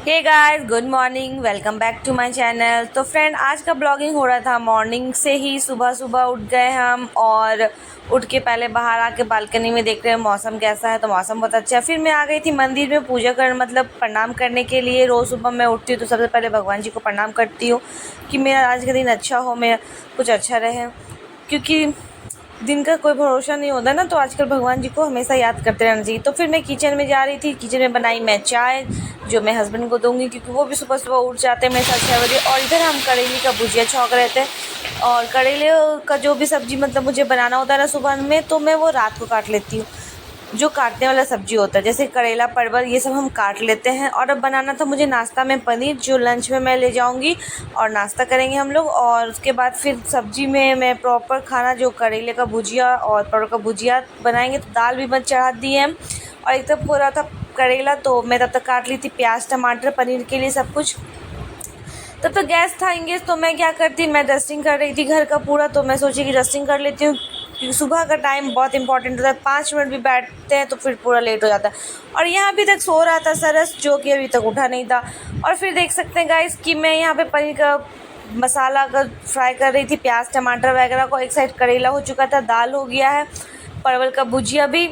Hey guys, good morning, welcome back to my channel. तो friend, आज का blogging हो रहा था मॉर्निंग से ही। सुबह सुबह उठ गए हम और उठ के पहले बाहर आके बालकनी में देख रहे हैं मौसम कैसा है। तो मौसम बहुत अच्छा है। फिर मैं आ गई थी मंदिर में पूजा कर मतलब प्रणाम करने के लिए। रोज़ सुबह मैं उठती हूँ तो सबसे पहले भगवान जी को प्रणाम करती हूँ कि मेरा आज का दिन अच्छा हो, मेरा कुछ अच्छा रहे, क्योंकि दिन का कोई भरोसा नहीं होता ना। तो आजकल भगवान जी को हमेशा याद करते रहना चाहिए। तो फिर मैं किचन में जा रही थी। किचन में बनाई मैं चाय, जो मैं हस्बैंड को दूंगी क्योंकि वो भी सुबह सुबह उठ जाते हैं मेरे साथ 6 बजे। और इधर हम करेले का भुजिया छौंक रहे थे। और करेले का जो भी सब्ज़ी मतलब मुझे बनाना होता है ना सुबह में, तो मैं वो रात को काट लेती हूँ। जो काटने वाला सब्जी होता है जैसे करेला, परवल, ये सब हम काट लेते हैं। और अब बनाना था मुझे नाश्ता में पनीर, जो लंच में मैं ले जाऊंगी और नाश्ता करेंगे हम लोग। और उसके बाद फिर सब्जी में मैं प्रॉपर खाना जो करेले का भुजिया और परवल का भुजिया बनाएंगे। तो दाल भी बस चढ़ा दी है और एक तब हो रहा था करेला, तो मैं तब तक काट ली थी प्याज टमाटर पनीर के लिए सब कुछ। तब तक गैस था इंगेज, तो मैं क्या करती, मैं डस्टिंग कर रही थी घर का पूरा। तो मैं सोची कि डस्टिंग कर लेती हूँ क्योंकि सुबह का टाइम बहुत इंपॉर्टेंट होता है। 5 मिनट भी बैठते हैं तो फिर पूरा लेट हो जाता है। और यहाँ अभी तक सो रहा था सरस, जो कि अभी तक उठा नहीं था। और फिर देख सकते हैं गाइस कि मैं यहाँ पे पनीर का मसाला का फ्राई कर रही थी, प्याज टमाटर वगैरह को। एक साइड करेला हो चुका था, दाल हो गया है, परवल का भुजिया भी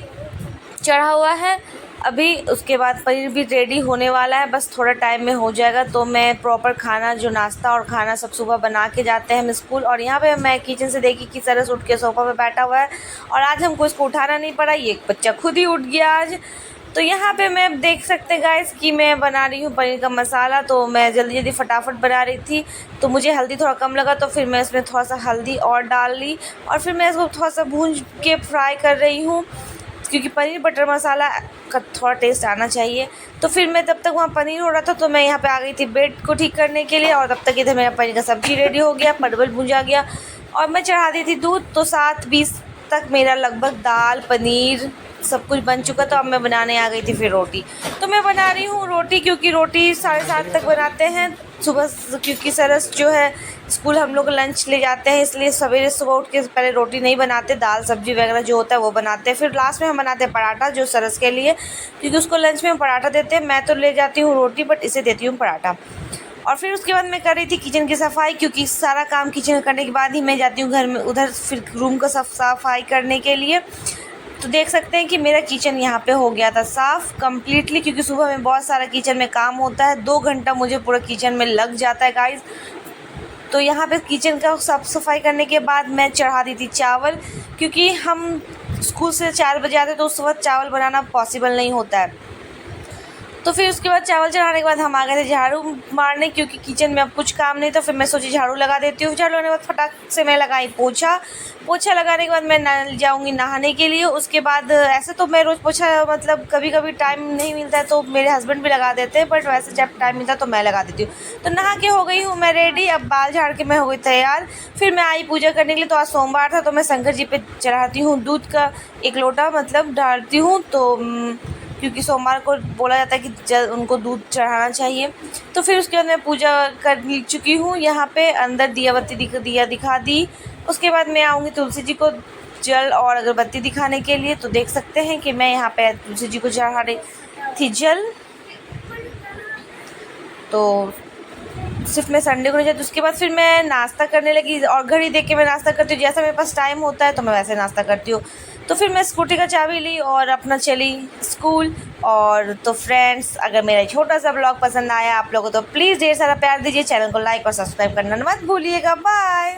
चढ़ा हुआ है अभी। उसके बाद पनीर भी रेडी होने वाला है, बस थोड़ा टाइम में हो जाएगा। तो मैं प्रॉपर खाना जो नाश्ता और खाना सब सुबह बना के जाते हैं हम स्कूल। और यहाँ पे मैं किचन से देखी कि सरस उठ के सोफ़ा पे बैठा हुआ है और आज हमको इसको उठाना नहीं पड़ा, ये एक बच्चा खुद ही उठ गया आज। तो यहाँ पे मैं देख सकते हैं गाइस कि मैं बना रही हूँ पनीर का मसाला। तो मैं जल्दी जल्दी फटाफट बना रही थी, तो मुझे हल्दी थोड़ा कम लगा, तो फिर मैं इसमें थोड़ा सा हल्दी और डाल ली। और फिर मैं इसको थोड़ा सा भून के फ्राई कर रही हूँ क्योंकि पनीर बटर मसाला का थोड़ा टेस्ट आना चाहिए। तो फिर मैं तब तक वहाँ पनीर हो रहा था तो मैं यहाँ पे आ गई थी ब्रेड को ठीक करने के लिए। और तब तक इधर मेरा पनीर का सब्ज़ी रेडी हो गया, परवल भुजा गया और मैं चढ़ा दी थी दूध। तो 7:20 तक मेरा लगभग दाल पनीर सब कुछ बन चुका था। अब मैं बनाने आ गई थी फिर रोटी। तो मैं बना रही हूँ रोटी, क्योंकि रोटी 7:30 तक बनाते हैं सुबह, क्योंकि सरस जो है स्कूल हम लोग लंच ले जाते हैं, इसलिए सवेरे सुबह उठ के पहले रोटी नहीं बनाते, दाल सब्जी वगैरह जो होता है वो बनाते हैं। फिर लास्ट में हम बनाते हैं पराठा जो सरस के लिए, क्योंकि उसको लंच में पराठा देते हैं। मैं तो ले जाती हूँ रोटी, बट इसे देती हूँ पराठा। और फिर उसके बाद मैं कर रही थी किचन की सफाई, क्योंकि सारा काम किचन करने के बाद ही मैं जाती हूँ घर में उधर फिर रूम का सफाई करने के लिए। तो देख सकते हैं कि मेरा किचन यहाँ पे हो गया था साफ़ कम्प्लीटली, क्योंकि सुबह में बहुत सारा किचन में काम होता है। 2 घंटा मुझे पूरा किचन में लग जाता है गाइस। तो यहाँ पे किचन का साफ सफाई करने के बाद मैं चढ़ा दी थी चावल, क्योंकि हम स्कूल से 4 बजे आते तो उस वक्त चावल बनाना पॉसिबल नहीं होता है। तो फिर उसके बाद चावल चढ़ाने के बाद हम आ गए थे झाड़ू मारने, क्योंकि किचन में अब कुछ काम नहीं था। फिर मैं सोची झाड़ू लगा देती हूँ। झाड़ू लगाने के बाद फटाक से मैं लगाई पोछा लगाने के बाद मैं जाऊँगी नहाने के लिए। उसके बाद ऐसे तो मैं रोज़ पोछा मतलब कभी कभी टाइम नहीं मिलता है तो मेरे हस्बैंड भी लगा देते हैं, बट वैसे जब टाइम मिलता है तो मैं लगा देती हूँ। तो नहा के हो गई हूँ मैं रेडी, अब बाल झाड़ के मैं हो गई तैयार। फिर मैं आई पूजा करने के लिए। तो आज सोमवार था तो मैं शंकर जी पे चढ़ाती हूँ दूध का 1 लोटा मतलब डालती हूँ। तो क्योंकि सोमवार को बोला जाता है कि उनको दूध चढ़ाना चाहिए। तो फिर उसके बाद मैं पूजा कर चुकी हूँ। यहाँ पे अंदर दिया दिखा दी। उसके बाद मैं आऊँगी तुलसी जी को जल और अगरबत्ती दिखाने के लिए। तो देख सकते हैं कि मैं यहाँ पे तुलसी जी को चढ़ा रही थी जल। तो सिर्फ मैं संडे को नहीं जाती। उसके बाद फिर मैं नाश्ता करने लगी और घड़ी देख के मैं नाश्ता करती हूँ, जैसा मेरे पास टाइम होता है तो मैं वैसे नाश्ता करती हूँ। तो फिर मैं स्कूटी का चाबी ली और अपना चली स्कूल। और तो फ्रेंड्स, अगर मेरा छोटा सा ब्लॉग पसंद आया आप लोगों को तो प्लीज़ ढेर सारा प्यार दीजिए, चैनल को लाइक और सब्सक्राइब करना मत भूलिएगा। बाय।